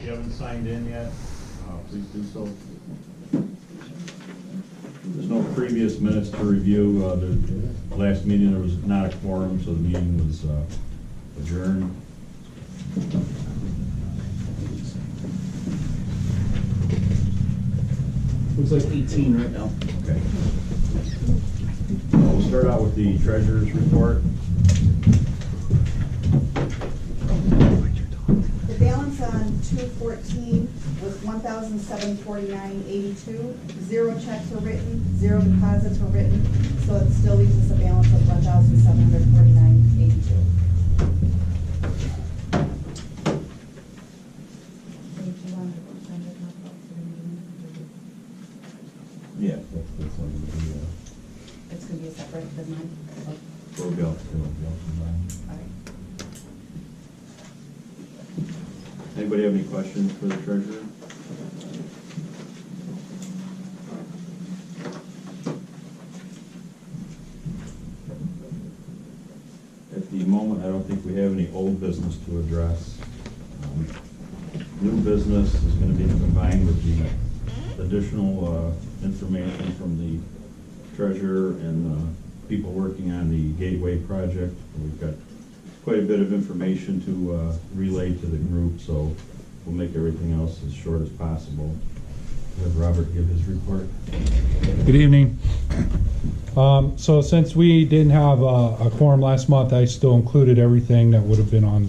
If you haven't signed in yet, please do so. There's no previous minutes to review. The last meeting there was not a quorum, so the meeting was adjourned. Looks like 18 right now. Okay. We'll start out with the treasurer's report. The balance on 2/14 was $1,749.82. 0 checks were written, 0 deposits were written, so it still leaves us a balance of $1,749.82. Yeah, that's one of the. It's going to be a separate, doesn't it? All right. Anybody have any questions for the treasurer? At the moment, I don't think we have any old business to address. New business is going to be combined with the additional information from the treasurer and people working on the Gateway project. We've got quite a bit of information to relay to the group, so we'll make everything else as short as possible. Have Robert give his report. Good evening. So since we didn't have a quorum last month, I still included everything that would have been on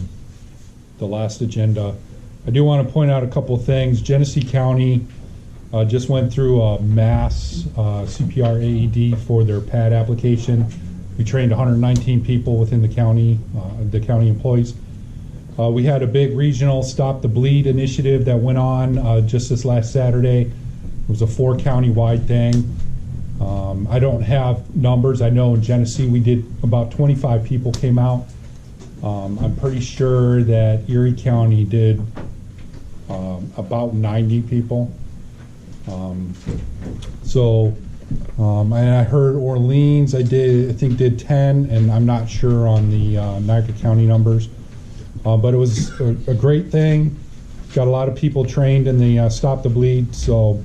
the last agenda. I do want to point out a couple of things. Genesee County just went through a mass CPR AED for their PAD application. We trained 119 people within the county employees. We had a big regional Stop the Bleed initiative that went on just this last Saturday. It was a 4 county-wide thing. I don't have numbers. I know in Genesee we did about 25 people came out. I'm pretty sure that Erie County did about 90 people. And I heard Orleans, I think did 10, and I'm not sure on the Niagara County numbers. But it was a great thing. Got a lot of people trained in the Stop the Bleed. So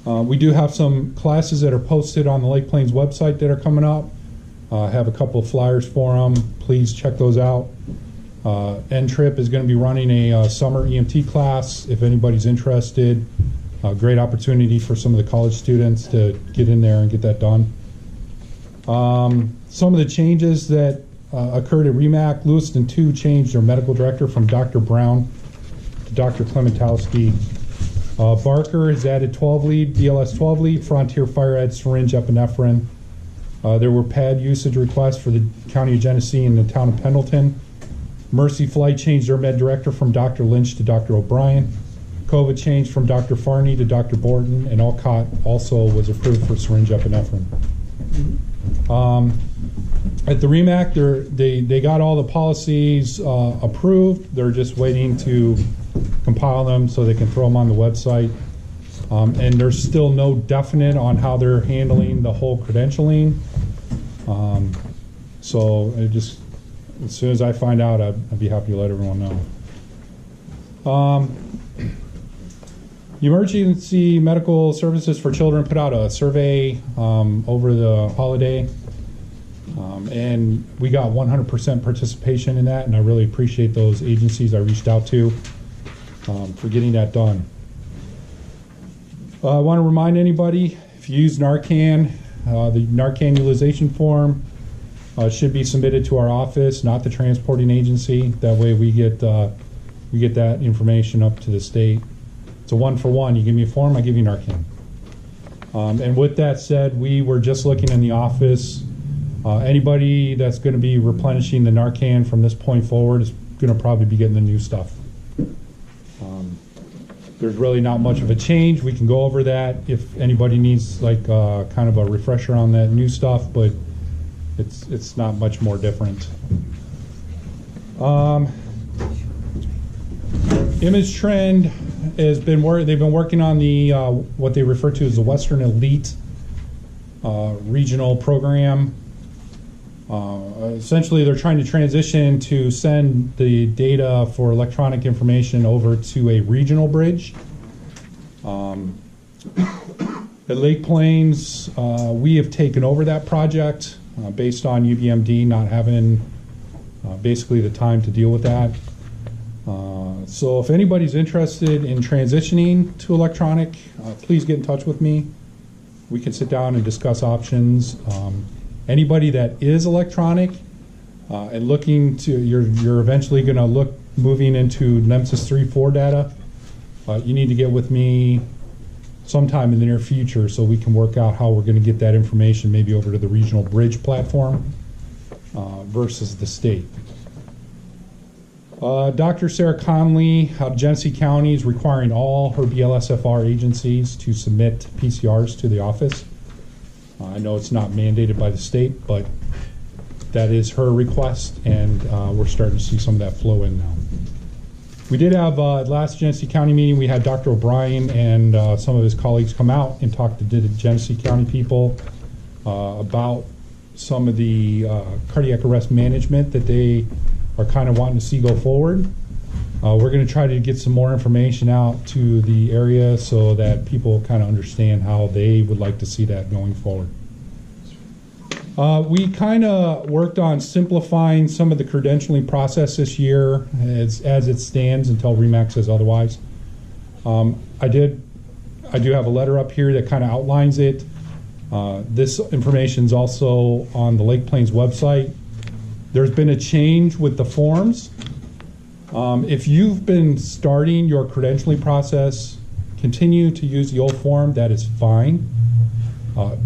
we do have some classes that are posted on the Lake Plains website that are coming up. I have a couple of flyers for them. Please check those out. N-Trip is going to be running a summer EMT class if anybody's interested. A great opportunity for some of the college students to get in there and get that done. Some of the changes that occurred at REMAC, Lewiston 2 changed their medical director from Dr. Brown to Dr. Clementowski. Barker has added 12 lead, BLS 12 lead, Frontier Fire Ed syringe epinephrine. There were PAD usage requests for the County of Genesee and the town of Pendleton. Mercy Flight changed their med director from Dr. Lynch to Dr. O'Brien. COVID changed from Dr. Farney to Dr. Borton, and Alcott also was approved for syringe epinephrine. At the REMAC, they got all the policies approved. They're just waiting to compile them so they can throw them on the website. And there's still no definite on how they're handling the whole credentialing. So as soon as I find out, I'd be happy to let everyone know. Emergency Medical Services for Children put out a survey over the holiday, and we got 100% participation in that, and I really appreciate those agencies I reached out to for getting that done. I want to remind anybody, if you use Narcan, the Narcan utilization form should be submitted to our office, not the transporting agency. That way we get that information up to the state. It's a 1-for-1. You give me a form, I give you Narcan. And with that said, we were just looking in the office. Anybody that's going to be replenishing the Narcan from this point forward is going to probably be getting the new stuff. There's really not much of a change. We can go over that if anybody needs like kind of a refresher on that new stuff, but it's not much more different. Image Trend has been they've been working on the what they refer to as the Western Elite regional program. Essentially, they're trying to transition to send the data for electronic information over to a regional bridge. At Lake Plains, we have taken over that project based on UBMD not having basically the time to deal with that. So if anybody's interested in transitioning to electronic, please get in touch with me. We can sit down and discuss options. Anybody that is electronic and looking to, you're eventually going to look moving into NEMSIS 3.4 data, you need to get with me sometime in the near future so we can work out how we're going to get that information maybe over to the regional bridge platform versus the state. Dr. Sarah Conley out of Genesee County is requiring all her BLSFR agencies to submit PCRs to the office. I know it's not mandated by the state, but that is her request, and we're starting to see some of that flow in now. We did have, at last Genesee County meeting, we had Dr. O'Brien and some of his colleagues come out and talk to Genesee County people about some of the cardiac arrest management that they are kind of wanting to see go forward. We're going to try to get some more information out to the area so that people kind of understand how they would like to see that going forward. We kind of worked on simplifying some of the credentialing process this year as it stands until RE/MAX says otherwise. I do have a letter up here that kind of outlines it. This information is also on the Lake Plains website. There's been a change with the forms. If you've been starting your credentialing process, continue to use the old form, that is fine.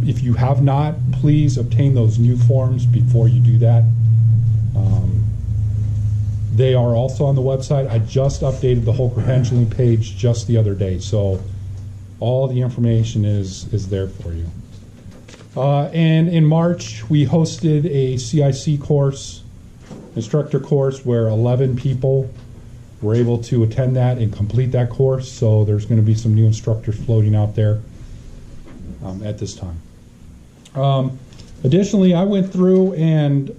If you have not, please obtain those new forms before you do that. They are also on the website. I just updated the whole credentialing page just the other day, so all the information is there for you. And in March, we hosted a CIC course, instructor course, where 11 people were able to attend that and complete that course. So there's going to be some new instructors floating out there at this time. Additionally, I went through and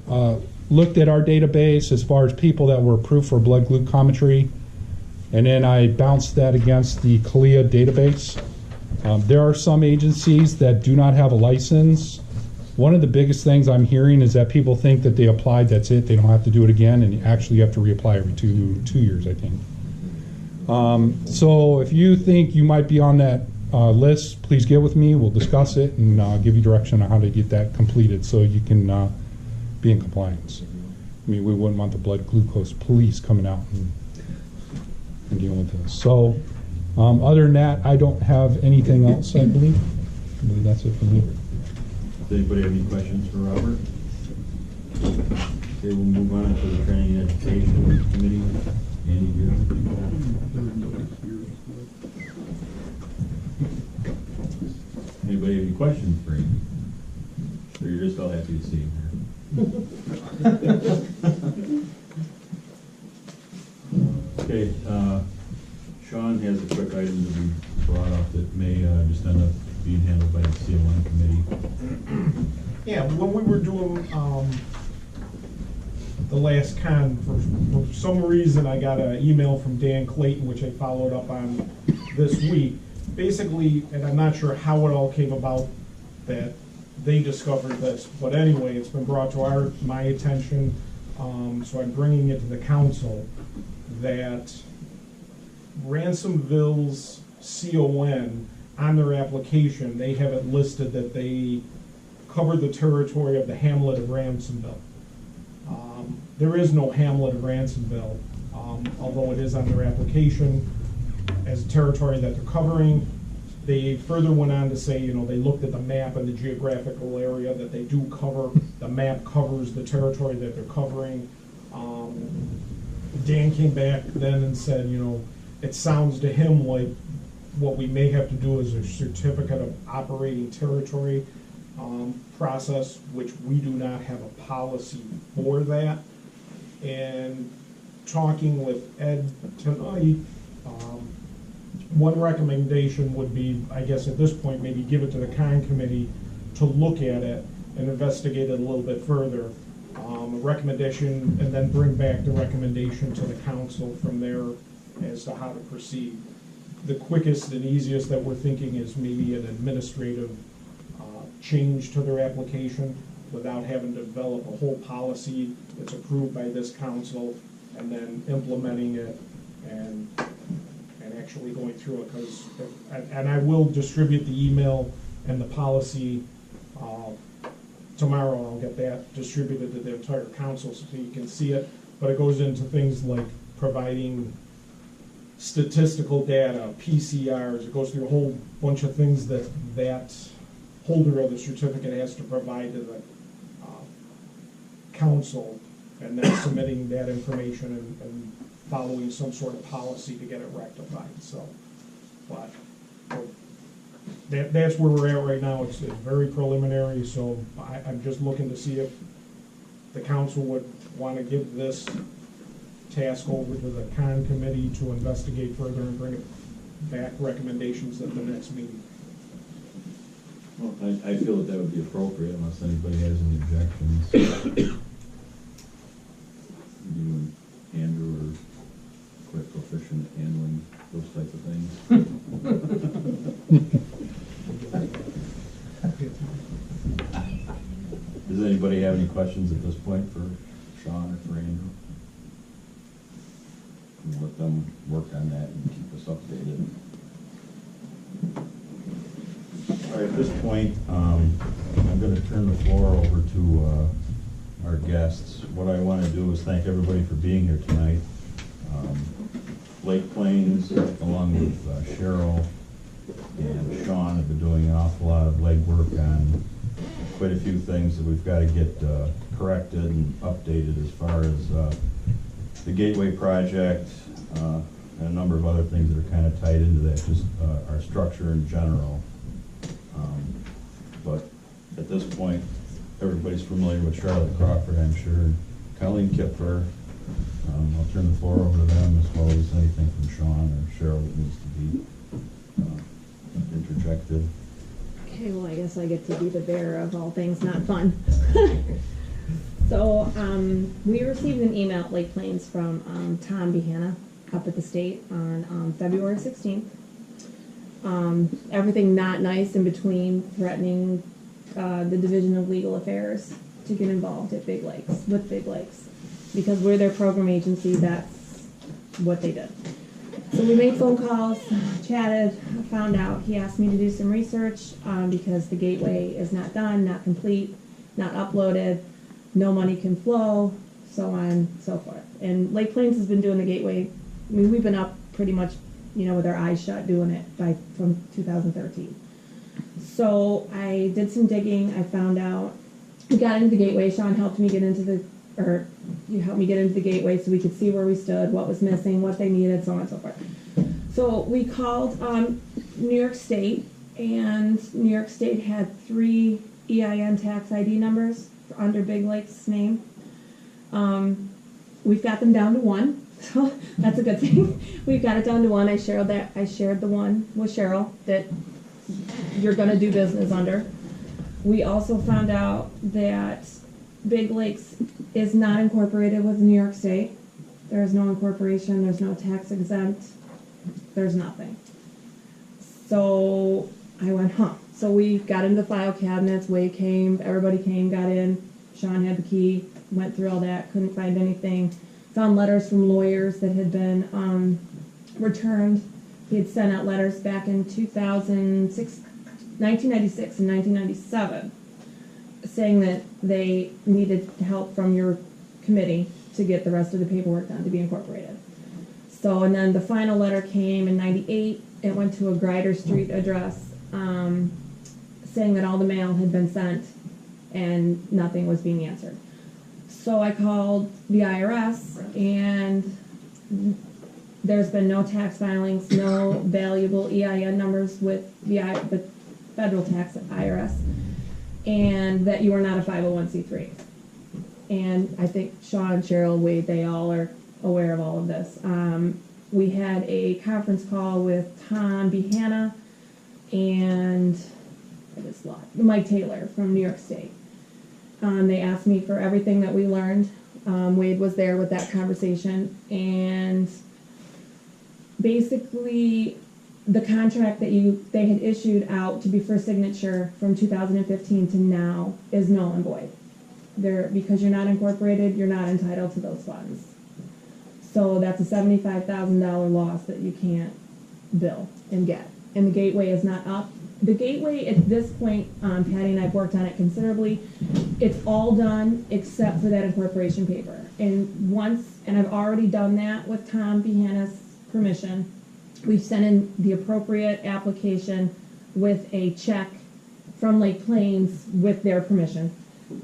looked at our database as far as people that were approved for blood glucometry, and then I bounced that against the CLIA database. There are some agencies that do not have a license. One of the biggest things I'm hearing is that people think that they applied, that's it, they don't have to do it again, and actually you have to reapply every two years, I think. So if you think you might be on that list, please get with me, we'll discuss it, and give you direction on how to get that completed so you can be in compliance. I mean, we wouldn't want the blood glucose police coming out and dealing with this. So other than that, I don't have anything else, I believe. I believe that's it for me. Does anybody have any questions for Robert? Okay, we'll move on to the Training and Education Committee. Andy, do you have anything? Anybody have any questions for him? Or you're just all happy to see him here? Okay, Sean has a quick item to be brought up that may just end up being handled by the CLN committee. Yeah, when we were doing the last con, for some reason I got an email from Dan Clayton, which I followed up on this week. Basically, and I'm not sure how it all came about that they discovered this, but anyway, it's been brought to my attention, so I'm bringing it to the council, that Ransomville's CON, on their application, they have it listed that they cover the territory of the hamlet of Ransomville. There is no hamlet of Ransomville, although it is on their application as a territory that they're covering. They further went on to say, you know, they looked at the map and the geographical area that they do cover. The map covers the territory that they're covering. Dan came back then and said, you know, it sounds to him like what we may have to do is a certificate of operating territory process, which we do not have a policy for that. And talking with Ed tonight, one recommendation would be, I guess at this point, maybe give it to the con committee to look at it and investigate it a little bit further. a recommendation, and then bring back the recommendation to the council from there as to how to proceed. The quickest and easiest that we're thinking is maybe an administrative change to their application without having to develop a whole policy that's approved by this council, and then implementing it and actually going through it, because, and I will distribute the email and the policy tomorrow. I'll get that distributed to the entire council so you can see it, but it goes into things like providing statistical data, PCRs, it goes through a whole bunch of things that holder of the certificate has to provide to the council, and then submitting that information and following some sort of policy to get it rectified, so. But that's where we're at right now. It's very preliminary, so I'm just looking to see if the council would want to give this task over to the con committee to investigate further and bring it back recommendations at the next meeting. Well, I feel that would be appropriate unless anybody has any objections. You and Andrew are quite proficient at handling those types of things. Does anybody have any questions at this point for Sean or for Andrew? We'll let them work on that and keep us updated. All right, at this point, I'm going to turn the floor over to our guests. What I want to do is thank everybody for being here tonight. Lake Plains, along with Cheryl and Sean, have been doing an awful lot of legwork on quite a few things that we've got to get corrected and updated as far as the Gateway project and a number of other things that are kind of tied into that, just our structure in general. But at this point, everybody's familiar with Charlotte Crawford, I'm sure. Colleen Kipfer. I'll turn the floor over to them, as well as anything from Sean or Cheryl that needs to be interjected. Okay, well, I guess I get to be the bearer of all things not fun. So, we received an email at Lake Plains from Tom Behanna up at the state on February 16th. Everything not nice in between, threatening the Division of Legal Affairs to get involved at Big Lakes, with Big Lakes. Because we're their program agency, that's what they did. So we made phone calls, chatted, found out. He asked me to do some research because the gateway is not done, not complete, not uploaded, no money can flow, so on and so forth. And Lake Plains has been doing the gateway. I mean, we've been up pretty much, with our eyes shut doing it from 2013. So I did some digging. I found out. We got into the gateway. Sean helped me get into the gateway so we could see where we stood, what was missing, what they needed, so on and so forth. So we called New York State, and New York State had 3 EIN tax ID numbers under Big Lake's name. We've got them down to 1, so that's a good thing. We've got it down to 1. I shared the one with Cheryl that you're going to do business under. We also found out that Big Lakes is not incorporated with New York State. There is no incorporation, there's no tax exempt, there's nothing. So I went, So we got into the file cabinets, Wade came, everybody came, got in, Sean had the key, went through all that, couldn't find anything. Found letters from lawyers that had been returned. He had sent out letters back in 1996 and 1997. Saying that they needed help from your committee to get the rest of the paperwork done to be incorporated. So, and then the final letter came in 98. It went to a Grider Street address saying that all the mail had been sent and nothing was being answered. So I called the IRS, and there's been no tax filings, no valuable EIN numbers with the federal tax IRS. And that you are not a 501c3. And I think Sean, Cheryl, Wade, they all are aware of all of this. We had a conference call with Tom Behanna and Mike Taylor from New York State. They asked me for everything that we learned. Wade was there with that conversation, and basically the contract that they had issued out to be for signature from 2015 to now is null and void. Because you're not incorporated, you're not entitled to those funds. So that's a $75,000 loss that you can't bill and get. And the gateway is not up. The gateway at this point, Patty and I've worked on it considerably. It's all done except for that incorporation paper. And I've already done that with Tom Behana's permission. We've sent in the appropriate application with a check from Lake Plains with their permission,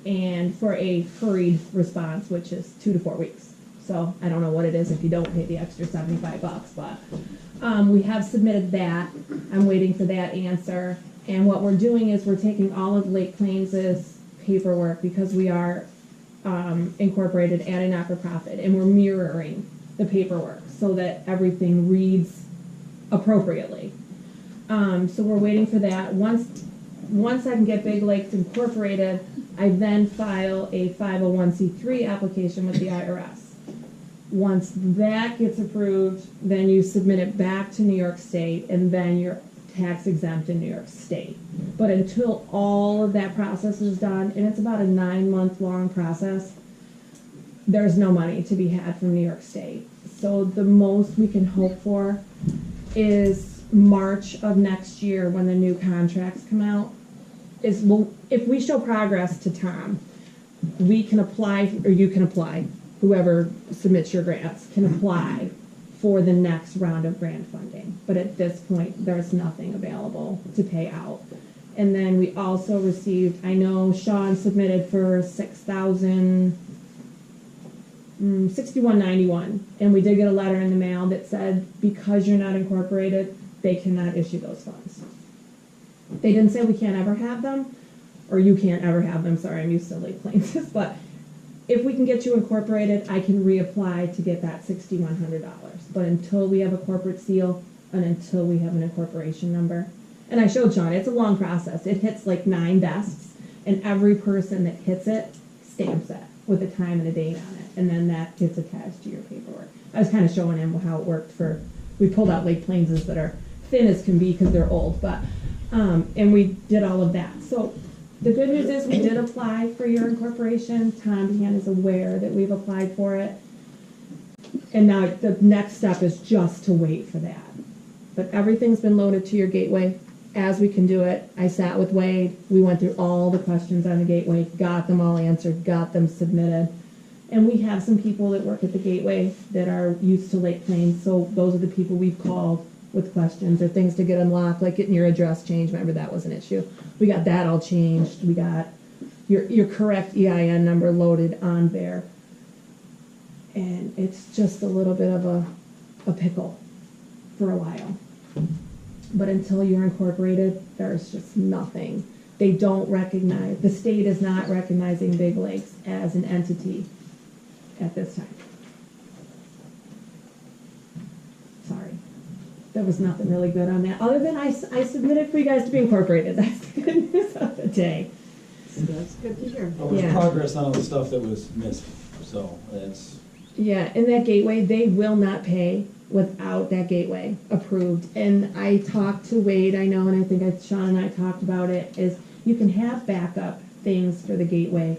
and for a hurried response, which is 2 to 4 weeks. So I don't know what it is if you don't pay the extra $75, but we have submitted that. I'm waiting for that answer. And what we're doing is we're taking all of Lake Plains's paperwork, because we are incorporated and a not-for-profit, and we're mirroring the paperwork so that everything reads appropriately. So we're waiting for that. Once I can get Big Lakes incorporated, I then file a 501c3 application with the IRS. Once that gets approved, then you submit it back to New York State, and then you're tax exempt in New York State. But until all of that process is done, and it's about a 9-month long process, there's no money to be had from New York State. So the most we can hope for is March of next year, when the new contracts come out. If we show progress to Tom, we can apply, or you can apply, whoever submits your grants can apply for the next round of grant funding. But at this point, there's nothing available to pay out. And then we also received, I know Sean submitted for $61.91, and we did get a letter in the mail that said, because you're not incorporated, they cannot issue those funds. They didn't say we can't ever have them, or you can't ever have them. Sorry, I'm used to Lake Plains. But if we can get you incorporated, I can reapply to get that $6,100. But until we have a corporate seal, and until we have an incorporation number, and I showed Sean, it's a long process. It hits like 9 desks, and every person that hits it stamps it with a time and a date on it, and then that gets attached to your paperwork. I was kind of showing him how it worked we pulled out Lake Plains that are thin as can be because they're old, but and we did all of that. So the good news is we did apply for your incorporation. Tom Behan is aware that we've applied for it. And now the next step is just to wait for that. But everything's been loaded to your gateway as we can do it. I sat with Wade. We went through all the questions on the gateway, got them all answered, got them submitted. And we have some people that work at the gateway that are used to Lake Plains. So those are the people we've called with questions or things to get unlocked, like getting your address changed. Remember, that was an issue. We got that all changed. We got your correct EIN number loaded on there. And it's just a little bit of a pickle for a while. But until you're incorporated, there's just nothing. They don't recognize, the state is not recognizing Big Lakes as an entity at this time. Sorry. There was nothing really good on that, other than I submitted for you guys to be incorporated. That's the good news of the day. So that's good to hear. There was Yeah. progress on all the stuff that was missing, so that's. Yeah, and that gateway, they will not pay without that gateway approved. And I talked to Wade, I know, and I think Sean and I talked about it, is you can have backup things for the gateway.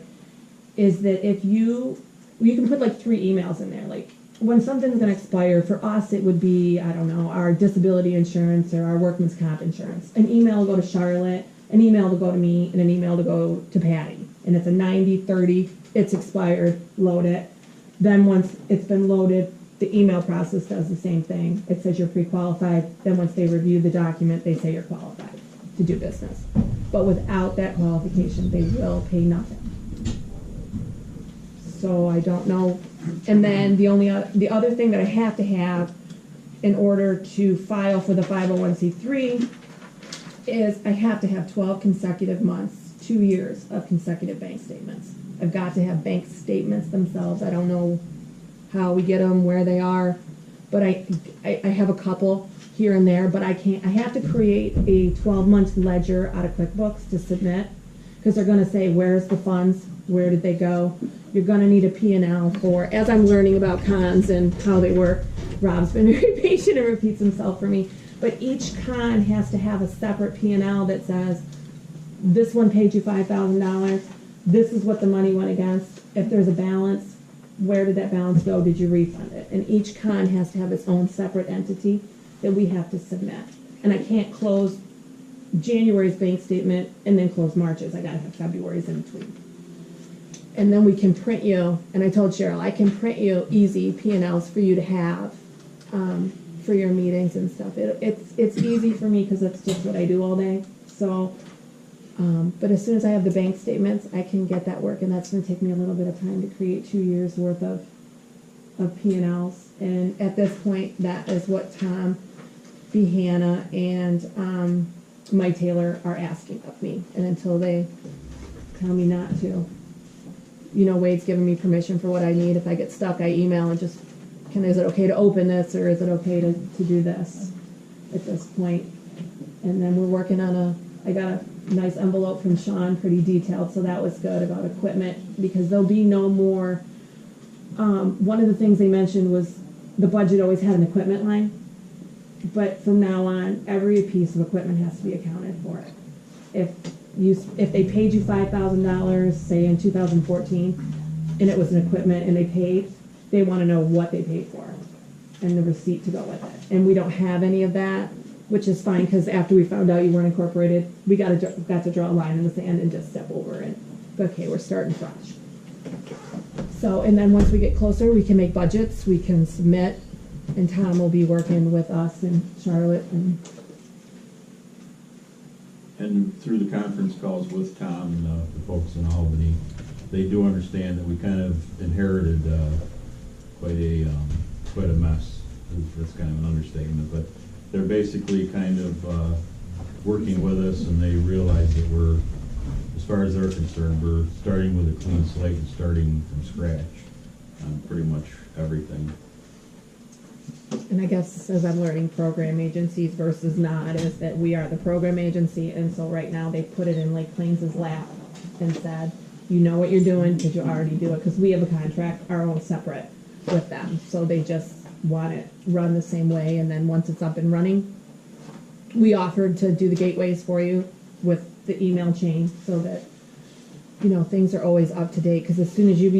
Is that if you can put like 3 emails in there, like when something's gonna expire, for us it would be, I don't know, our disability insurance or our workman's comp insurance. An email will go to Charlotte, an email will go to me, and an email to go to Patty. And it's a 90-30, it's expired, load it. Then once it's been loaded, the email process does the same thing. It says you're pre-qualified. Then once they review the document, they say you're qualified to do business. But without that qualification, they will pay nothing. So I don't know. And then the other thing that I have to have in order to file for the 501c3 is I have to have 12 consecutive months, 2 years of consecutive bank statements. I've got to have bank statements themselves. I don't know how we get them, where they are, but I have a couple here and there, but I have to create a 12-month ledger out of QuickBooks to submit, because they're gonna say, where's the funds Where did they go? You're gonna need a P&L for, as I'm learning about cons and how they work, Rob's been very patient and repeats himself for me, but each con has to have a separate P&L that says, this one paid you $5,000, this is what the money went against, if there's a balance, where did that balance go, did you refund it? And each con has to have its own separate entity that we have to submit. And I can't close January's bank statement and then close March's, I gotta have February's in between. And then we can print you, and I told Cheryl, I can print you easy P&Ls for you to have for your meetings and stuff. It's easy for me because that's just what I do all day. So, but as soon as I have the bank statements, I can get that work, and that's going to take me a little bit of time to create 2 years worth of P&Ls. And at this point, that is what Tom, B. Hannah, and Mike Taylor are asking of me. And until they tell me not to, Wade's giving me permission for what I need. If I get stuck, I email and just, is it okay to open this, or is it okay to do this at this point? And then we're working on I got a nice envelope from Sean, pretty detailed, so that was good about equipment, because there'll be no more, one of the things they mentioned was the budget always had an equipment line, but from now on, every piece of equipment has to be accounted for. If they paid you $5,000, say in 2014, and it was an equipment and they paid, they want to know what they paid for and the receipt to go with it. And we don't have any of that, which is fine, because after we found out you weren't incorporated, we got to draw a line in the sand and just step over it. Okay, we're starting fresh. So, and then once we get closer, we can make budgets, we can submit, and Tom will be working with us and Charlotte And through the conference calls with Tom and the folks in Albany, they do understand that we kind of inherited quite a mess. That's kind of an understatement, but they're basically kind of working with us, and they realize that we're, as far as they're concerned, we're starting with a clean slate and starting from scratch on pretty much everything. And I guess as I'm learning program agencies versus not, is that we are the program agency, and so right now they put it in Lake Plains' lap and said, you know what you're doing because you already do it, because we have a contract, our own separate with them. So they just want it run the same way, and then once it's up and running, we offered to do the gateways for you with the email chain so that, things are always up to date, because as soon as you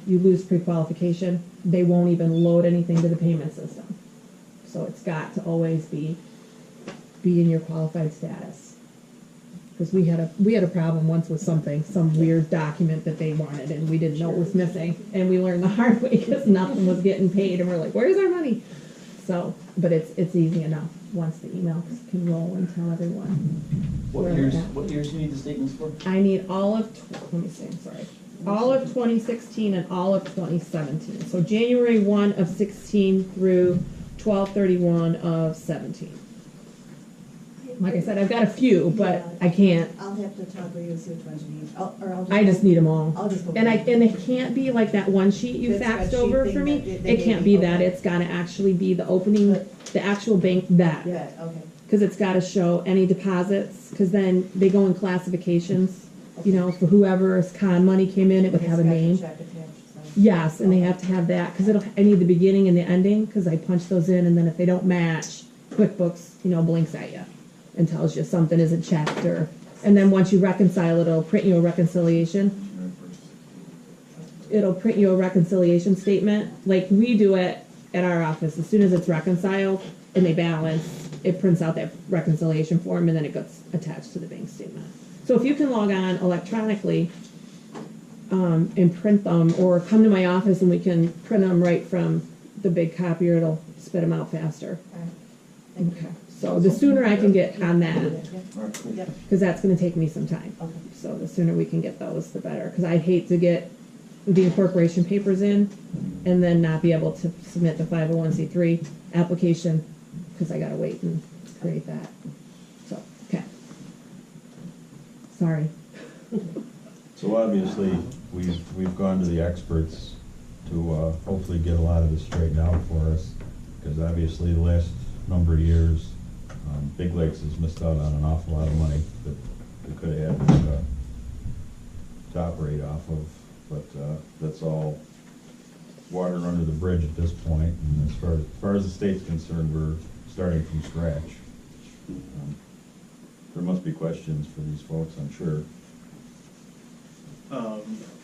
lose pre-qualification, they won't even load anything to the payment system. So it's got to always be in your qualified status. Because we had a problem once with some weird document that they wanted, and we didn't know it was missing, and we learned the hard way because nothing was getting paid, and we're like, where's our money? So, but it's easy enough once the emails can roll and tell everyone. What years do you need the statements for? I need all of 2016 and all of 2017. So January 1 of 16 through 12/31 of 17. Like I said, I've got a few, but I can't. I'll have to talk with you and see which ones you need. I just need them all. I'll just go. And it can't be like that one sheet you This faxed spreadsheet over thing for me. that they It can't gave be me, that. okay. It's got to actually be the opening, the actual bank that. Yeah, okay. Because it's got to show any deposits, because then they go in classifications, for whoever's con money came in, it would have a name. Check attached, so. Yes, and they have to have that, because I need the beginning and the ending, because I punch those in, and then if they don't match, QuickBooks, blinks at you and tells you something isn't checked, and then once you reconcile it, it'll print you a reconciliation. It'll print you a reconciliation statement, like we do it at our office. As soon as it's reconciled and they balance, it prints out that reconciliation form, and then it gets attached to the bank statement. So if you can log on electronically and print them, or come to my office and we can print them right from the big copier, it'll spit them out faster. All right. Thank you. Okay, so the sooner I can get on that, Yep. because that's going to take me some time. Okay. So the sooner we can get those, the better, because I'd hate to get the incorporation papers in and then not be able to submit the 501c3 application, because I got to wait and create that. So, okay. Sorry. So obviously, we've gone to the experts to hopefully get a lot of this straightened out for us, because obviously the last number of years, Big Lakes has missed out on an awful lot of money that we could have had to operate off of, but that's all water under the bridge at this point, and as far as the state's concerned, we're starting from scratch. There must be questions for these folks, I'm sure.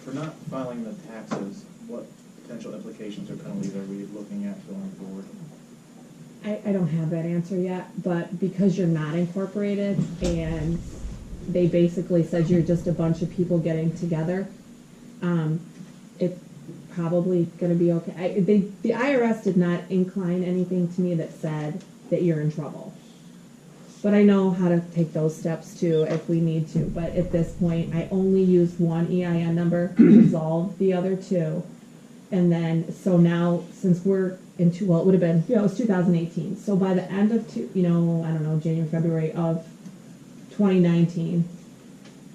For not filing the taxes, what potential implications or penalties are we looking at going forward? I don't have that answer yet, but because you're not incorporated and they basically said you're just a bunch of people getting together, it's probably gonna be okay. The IRS did not incline anything to me that said that you're in trouble. But I know how to take those steps too if we need to, but at this point, I only used one EIN number to resolve the other two. And then, so now, since we're into, well, it would have been, it was 2018. So by the end of, January, February of 2019,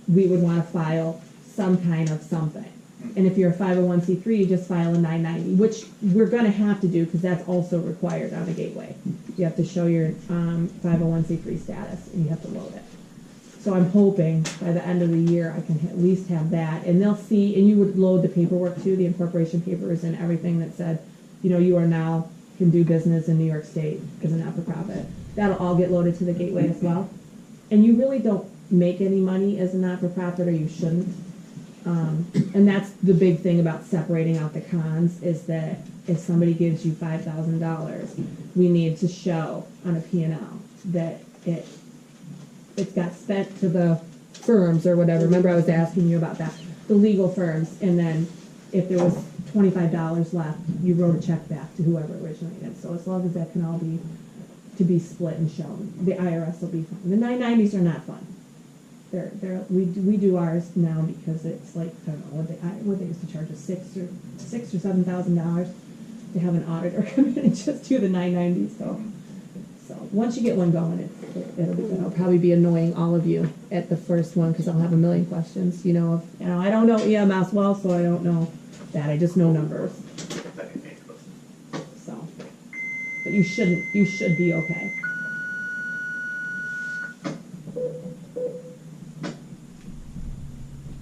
we would want to file some kind of something. And if you're a 501c3, you just file a 990, which we're going to have to do because that's also required on the gateway. You have to show your 501c3 status and you have to load it. So I'm hoping by the end of the year I can at least have that, and they'll see, and you would load the paperwork too, the incorporation papers and everything that said, you are now can do business in New York State as a not-for-profit. That'll all get loaded to the gateway as well. And you really don't make any money as a not-for-profit, or you shouldn't. And that's the big thing about separating out the cons, is that if somebody gives you $5,000, we need to show on a P&L that it's got spent to the firms or whatever. Remember I was asking you about that, the legal firms, and then if there was $25 left, you wrote a check back to whoever originated. So as long as that can all be split and shown, the IRS will be fine. The 990s are not fun. We do ours now because it's like, I don't know what they used to charge us, $6,000 or $7,000 to have an auditor come in and just do the 990s. So once you get one going, it'll be good. I'll probably be annoying all of you at the first one because I'll have a million questions. I don't know EMS well, so I don't know that. I just know numbers. So, but you should be okay.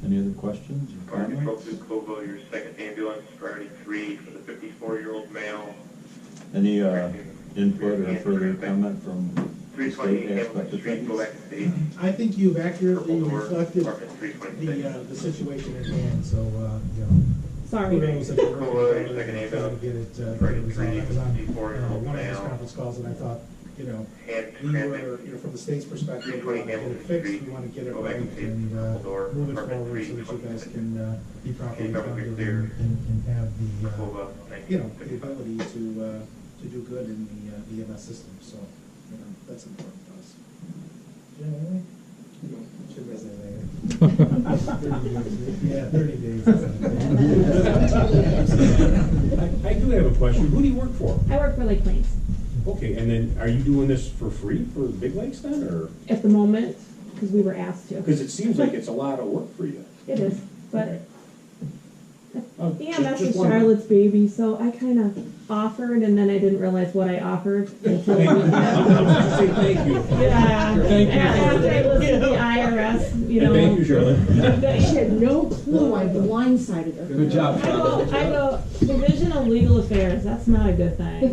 Any other questions or Market comments? Focus Kovo, your second ambulance, priority 3 for the 54-year-old male. Any input or further comment from the 320 state aspect Hamilton of Street, things? go back to state. I think you've accurately Purple door, reflected apartment 326. the situation at hand, so, Sorry. kudos if you're Kovo, working your second trying to ambulance, get it priority 3 resolved. for Because the 54-year-old one of those male. conference calls, and I thought, Hand we were, transit. from the state's perspective, we 320 want to get it Hamilton fixed, Street, we want to get it go back right, to state. and Purple door, move it apartment forward so that you guys 326. can be properly Okay, government funded clear. and have the, Kovo, the 1955. ability to do good in the EMS system, so, that's important to us. Should I say later? 30 days. I do have a question. Who do you work for? I work for Lake Plains Okay, and then are you doing this for free for Big Lakes then, or? at the moment because we were asked to. Because it seems like it's a lot of work for you. It is, but Okay. EMS Just is wondering. Charlotte's baby, so I kind of offered, and then I didn't realize what I offered until we Say thank you. Yeah. Thank you. After I listened to the IRS, Thank you, Charlotte. She had no clue I blindsided her. Good job, I go, Division of Legal Affairs, that's not a good thing.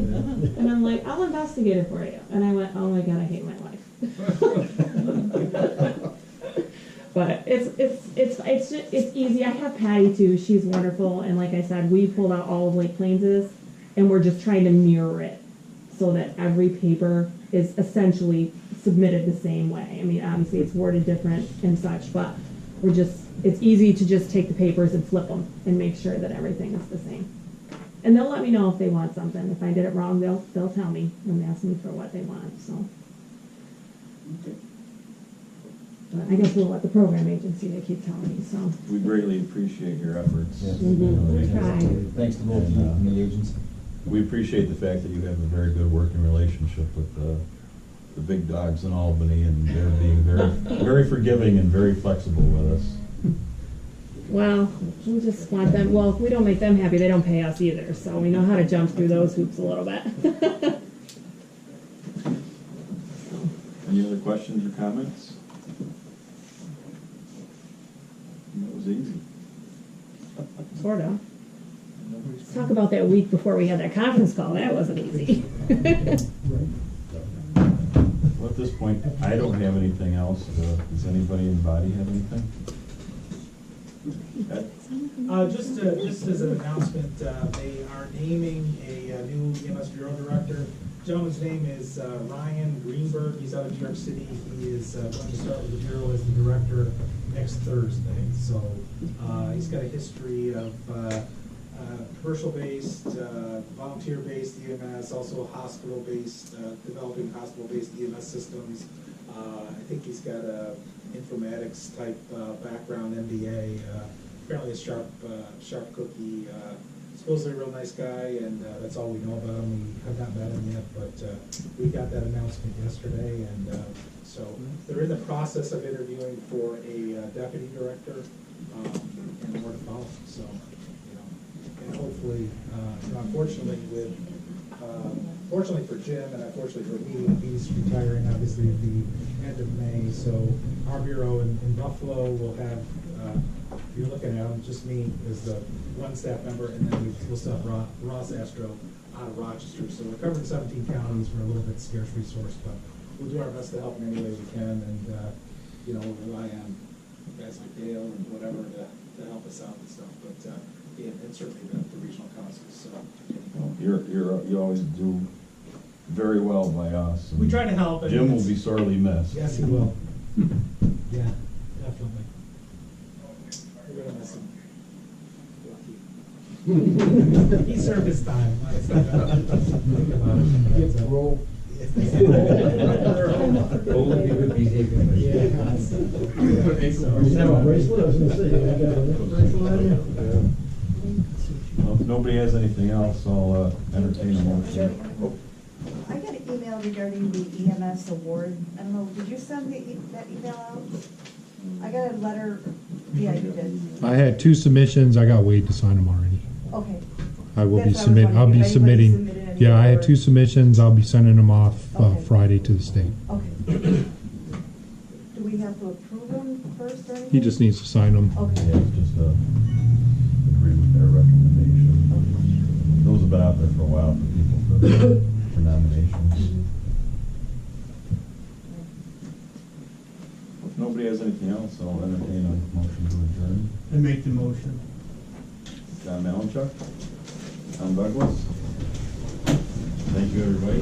And I'm like, I'll investigate it for you. And I went, oh my God, I hate my life. But it's easy. I have Patty too. She's wonderful. And like I said, we pulled out all of Lake Plains's, and we're just trying to mirror it so that every paper is essentially submitted the same way. I mean, obviously it's worded different and such, but it's easy to just take the papers and flip them and make sure that everything is the same. And they'll let me know if they want something. If I did it wrong, they'll tell me and ask me for what they want. So. But I guess we'll let the program agency, they keep telling me, so. We greatly appreciate your efforts. We try. Thanks to both of you and the agency. We appreciate the fact that you have a very good working relationship with the big dogs in Albany, and they're being very, very forgiving and very flexible with us. Well, we just want them, well, if we don't make them happy, they don't pay us either, so we know how to jump through those hoops a little bit. Any other questions or comments? That was easy. Sorta. Let's talk about that week before we had that conference call. That wasn't easy. Well, at this point, I don't have anything else. Does anybody in the body have anything? Ed? Just as an announcement, they are naming a new EMS Bureau Director. Gentleman's name is Ryan Greenberg. He's out of New York City. He is going to start with the Bureau as the Director next Thursday. So he's got a history of commercial-based, volunteer-based EMS, also hospital-based, developing hospital-based EMS systems. I think he's got a informatics type background, MBA. Apparently a sharp cookie. Supposedly a real nice guy, and that's all we know about him. We have not met him yet, but we got that announcement yesterday, and so they're in the process of interviewing for a deputy director, and more to follow. So, and hopefully, unfortunately fortunately for Jim, and unfortunately for me, he's retiring obviously at the end of May. So our bureau in Buffalo will have, if you're looking at him, just me as the one staff member, and then we'll still have Ross Astro out of Rochester. So we're covering 17 counties. We're a little bit scarce resource, but we'll do our best to help in any way we can, and we'll rely on guys like Dale and whatever to help us out and stuff. But and certainly the regional councils. So You always do very well by us. we try to help. And Jim will be sorely missed. Yes, he will. Yeah, definitely. We're gonna miss him. Lucky. He served his time. Think about it. Roll. Well, if nobody has anything else, I'll entertain a motion. Oh, I got an email regarding the EMS award. I don't know, did you send that email out? I got a letter, yeah, you did. I had 2 submissions. I got Wade to sign them already. Okay. I will be That's what I was submitting. I'll wondering be if anybody submitting. submitted any Yeah, I had or- 2 submissions. I'll be sending them off Okay. Friday to the state. Okay. Do we have to approve them first or anything? He just needs to sign them. yeah, Okay. it's just agree with their recommendation. Those have been out there for a while for people for nominations. If nobody has anything else, I'll entertain a motion to adjourn. I make the motion. John Malinchuk, Tom Douglas. Thank you, everybody.